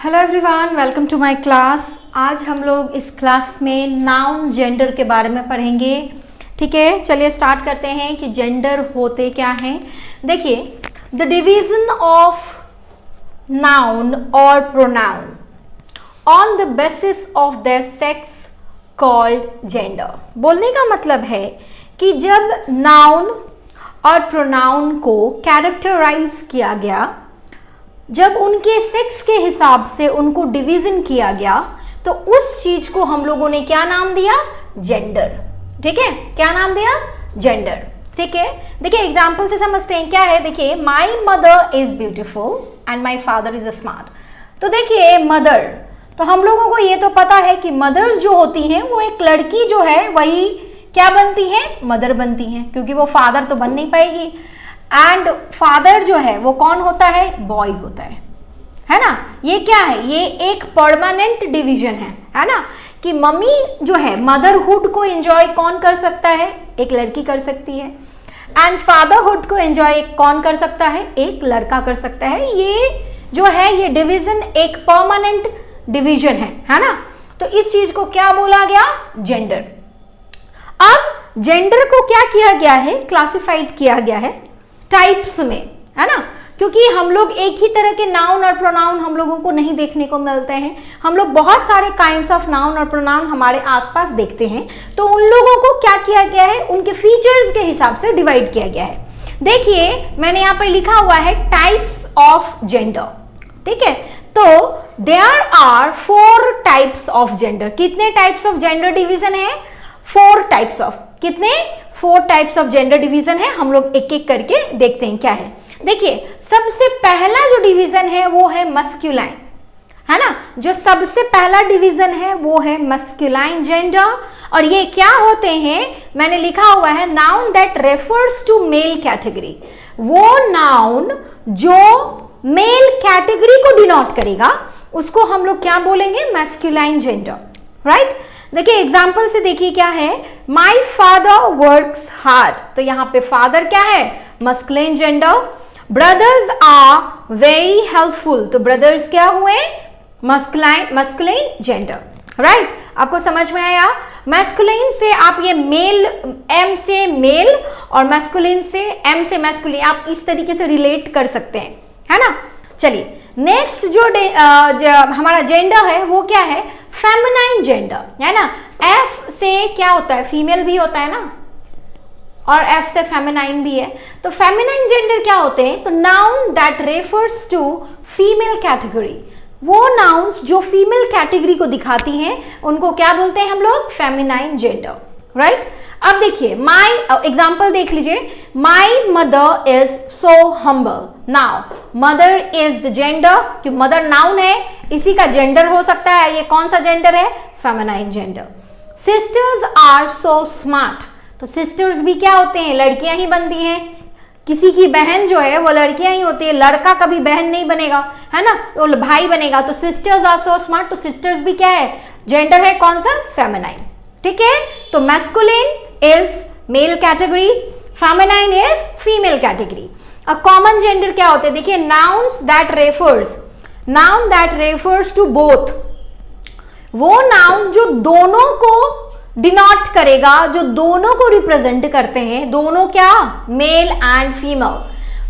Hello everyone, welcome to my class. आज हम लोग इस क्लास में नाउन जेंडर के बारे में पढ़ेंगे। ठीक है, चलिए स्टार्ट करते हैं कि जेंडर होते क्या हैं। देखिए, द डिवीजन ऑफ नाउन और pronoun on the basis of their sex called gender. बोलने का मतलब है कि जब नाउन और प्रोनाउन को कैरेक्टराइज किया गया, जब उनके सेक्स के हिसाब से उनको डिवीजन किया गया, तो उस चीज को हम लोगों ने क्या नाम दिया? जेंडर। ठीक है, क्या नाम दिया? जेंडर। ठीक है, देखिए एग्जांपल से समझते हैं क्या है। देखिए, माई mother is beautiful and my father is smart. तो देखिए मदर, तो हम लोगों को ये तो पता है कि मदर्स जो होती हैं वो एक लड़की जो है वही क्या बनती है? मदर बनती हैं, क्योंकि वो फादर तो बन नहीं पाएगी। एंड फादर जो है वो कौन होता है? बॉय होता है ना। ये क्या है? ये एक परमानेंट डिवीजन है ना, कि मम्मी जो है मदरहुड को एंजॉय कौन कर सकता है? एक लड़की कर सकती है। एंड फादरहुड को एंजॉय कौन कर सकता है? एक लड़का कर सकता है। ये जो है ये डिवीजन एक परमानेंट डिवीजन है ना। तो इस चीज को क्या बोला गया? जेंडर। अब जेंडर को क्या किया गया है? क्लासिफाइड किया गया है टाइप्स में, है ना, क्योंकि हम लोग एक ही तरह के नाउन और प्रोनाउन हम लोगों को नहीं देखने को मिलते हैं। हम लोग बहुत सारे काइंड्स ऑफ नाउन और प्रोनाउन हमारे आसपास देखते हैं। तो उन लोगों को क्या किया गया है? उनके फीचर्स के हिसाब से डिवाइड किया गया है। देखिए, मैंने यहाँ पे लिखा हुआ है टाइप्स ऑफ जेंडर। ठीक है, तो there are 4 types of gender. कितने टाइप्स ऑफ जेंडर डिवीजन है? 4 टाइप्स ऑफ। कितने? 4 टाइप्स ऑफ जेंडर डिवीजन है। हम लोग एक एक करके देखते हैं क्या है। देखिए, सबसे पहला जो डिवीजन है वो है मस्कुलाइन, है ना। जो सबसे पहला डिवीजन है वो है मस्कुलाइन जेंडर। और ये क्या होते हैं? मैंने लिखा हुआ है noun that refers to male category. वो नाउन जो मेल कैटेगरी को डिनोट करेगा उसको हम लोग क्या बोलेंगे? Masculine gender, right. देखिए एग्जाम्पल से देखिए क्या है। माई फादर वर्क्स हार्ड, तो यहाँ पे फादर क्या है? Masculine gender. Brothers are very helpful, तो ब्रदर्स क्या हुए? Masculine gender, right. आपको समझ में आया? मस्कुलिन से आप ये मेल, एम से मेल, और मस्कुलिन से एम से मस्कुलिन, आप इस तरीके से रिलेट कर सकते हैं, है ना। चलिए नेक्स्ट जो हमारा जेंडर है वो क्या है? फेमिनाइन जेंडर, है ना। एफ से क्या होता है? फीमेल भी होता है ना, और एफ से फेमिनाइन भी है। तो फेमिनाइन जेंडर क्या होते हैं? तो noun that refers to female category. वो नाउन्स जो फीमेल कैटेगरी को दिखाती हैं उनको क्या बोलते हैं हम लोग? Feminine gender, right. अब देखिए माई एग्जाम्पल देख लीजिए। My mother is so humble. Now mother is the gender, क्योंकि मदर नाउन है, इसी का जेंडर हो सकता है। ये कौन सा जेंडर है? Feminine gender. Sisters are so smart, तो सिस्टर्स भी क्या होते हैं? लड़कियां ही बनती हैं। किसी की बहन जो है वो लड़कियां ही होती है, लड़का कभी बहन नहीं बनेगा, है ना, तो भाई बनेगा। तो सिस्टर्स आर सो स्मार्ट, तो सिस्टर्स भी क्या है? जेंडर है कौन सा? फेमिनाइन। ठीक है, तो masculine is male category, feminine is female category. अब कॉमन जेंडर क्या होते हैं? देखिए nouns that refers to both. वो नाउन जो दोनों को डिनोट करेगा, जो दोनों को रिप्रेजेंट करते हैं। दोनों क्या? मेल एंड फीमेल,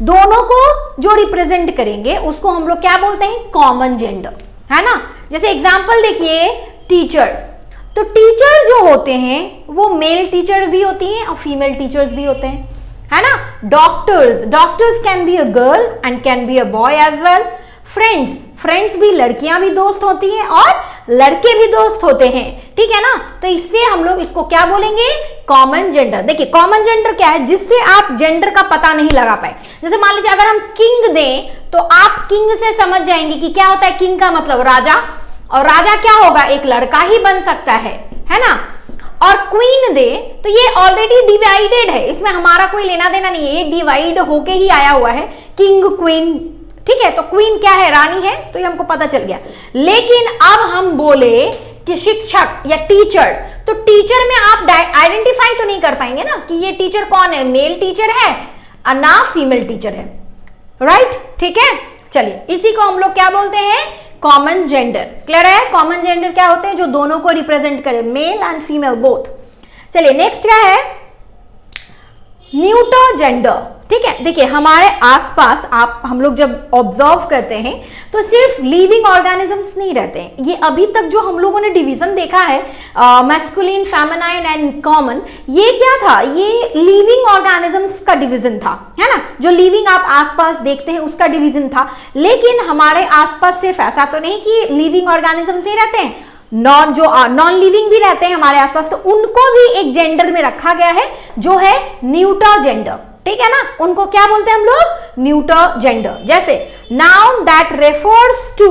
दोनों को जो रिप्रेजेंट करेंगे उसको हम लोग क्या बोलते हैं? कॉमन जेंडर, है ना। जैसे एग्जांपल देखिए, टीचर। तो टीचर जो होते हैं वो मेल टीचर भी होती हैं और फीमेल टीचर्स भी होते हैं, है ना। Doctors can be a girl and can be a boy as well. Friends भी, लड़कियां भी दोस्त होती हैं और लड़के भी दोस्त होते हैं, ठीक है ना। तो इससे हम लोग इसको क्या बोलेंगे? Common gender. देखिए कॉमन जेंडर क्या है? जिससे आप जेंडर का पता नहीं लगा पाए। जैसे मान लीजिए अगर हम किंग दें तो आप किंग से समझ जाएंगे कि क्या होता है किंग का मतलब? राजा। और राजा क्या होगा? एक लड़का ही बन सकता है ना। और क्वीन दे तो ये ऑलरेडी डिवाइडेड है, इसमें हमारा कोई लेना देना नहीं है, ये डिवाइड होके ही आया हुआ है, किंग क्वीन। ठीक है, तो क्वीन क्या है? रानी है, तो ये हमको पता चल गया। लेकिन अब हम बोले कि शिक्षक या टीचर, तो टीचर में आप आइडेंटिफाई तो नहीं कर पाएंगे ना कि ये टीचर कौन है? मेल टीचर है और ना फीमेल टीचर है, राइट। ठीक है, चलिए इसी को हम लोग क्या बोलते हैं? Common gender. क्लियर है? कॉमन जेंडर क्या होते हैं? जो दोनों को रिप्रेजेंट करे, मेल एंड फीमेल बोथ। चलिए नेक्स्ट क्या है? Neuter gender. ठीक है, देखिए हमारे आसपास हम लोग जब ऑब्जर्व करते हैं तो सिर्फ लिविंग ऑर्गेनिजम्स नहीं रहते हैं। ये अभी तक जो हम लोगों ने डिवीजन देखा है मैस्कुलिन, फेमिनाइन एंड कॉमन, ये क्या था? ये लिविंग ऑर्गेनिजम्स का डिवीजन था, है ना? जो लिविंग आप आसपास देखते हैं उसका डिवीजन था। लेकिन हमारे आसपास सिर्फ ऐसा तो नहीं कि लिविंग ऑर्गेनिजम्स ही रहते हैं, नॉन लिविंग भी रहते हैं हमारे आसपास, तो उनको भी एक जेंडर में रखा गया है जो है न्यूटर जेंडर। ठीक है ना? उनको क्या बोलते हैं हम लोग? Neuter gender. जैसे noun that refers to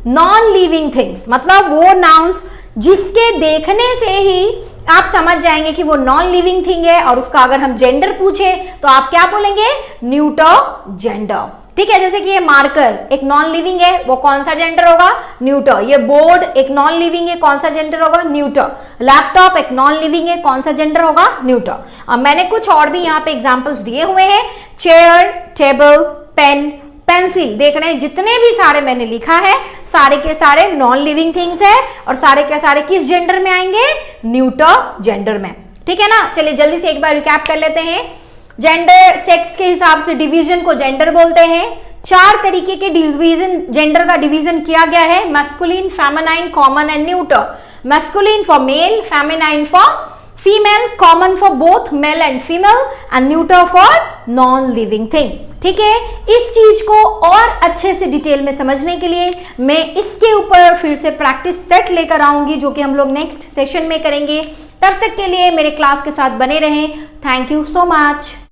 non living things, मतलब वो नाउन्स जिसके देखने से ही आप समझ जाएंगे कि वो नॉन लिविंग थिंग है, और उसका अगर हम जेंडर पूछे तो आप क्या बोलेंगे? Neuter gender. ठीक है, जैसे कि ये मार्कर एक नॉन लिविंग है, वो कौन सा जेंडर होगा? न्यूटर। ये बोर्ड एक नॉन लिविंग है, कौन सा जेंडर होगा? न्यूटर। लैपटॉप एक नॉन लिविंग है, कौन सा जेंडर होगा? न्यूटर। अब मैंने कुछ और भी यहाँ पे एग्जांपल्स दिए हुए हैं। चेयर, टेबल, पेन, पेंसिल, देख रहे हैं जितने भी सारे मैंने लिखा है सारे के सारे नॉन लिविंग थिंग्स है, और सारे के सारे किस जेंडर में आएंगे? न्यूटर जेंडर में। ठीक है ना? चलिए जल्दी से एक बार रिकैप कर लेते हैं। जेंडर सेक्स के हिसाब से डिवीजन को जेंडर बोलते हैं। 4 तरीके के डिवीजन, जेंडर का डिवीजन किया गया है: masculine, feminine, common and neuter. Masculine for male, feminine for female, common for both male and female, and neuter for non living thing. ठीक है, इस चीज को और अच्छे से डिटेल में समझने के लिए मैं इसके ऊपर फिर से प्रैक्टिस सेट लेकर आऊंगी, जो कि हम लोग नेक्स्ट सेशन में करेंगे। तब तक के लिए मेरे क्लास के साथ बने रहें। Thank you so much.